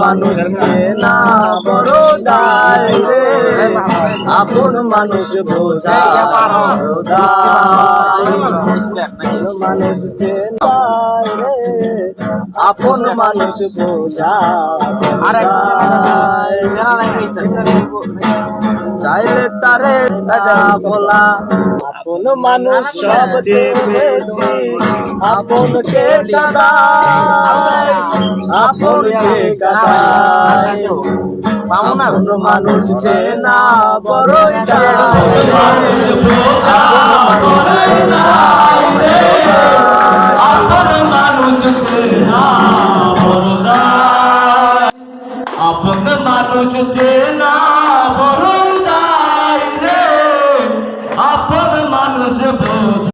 মানুষ চেনা বড় দায় রে, আপন মানুষ বোঝা বড় দায়। মানুষ চেনা রে, আপন মানুষ বোঝা চাইলে তারে বলা আপন মানুষ সবচেয়ে বেশি আপনকে কাদায়, আপনকে কাদায়। আপন মানুষ চেনা বড়ই আপন মানুষ চেনা বড় দায় রে, আপন মানুষ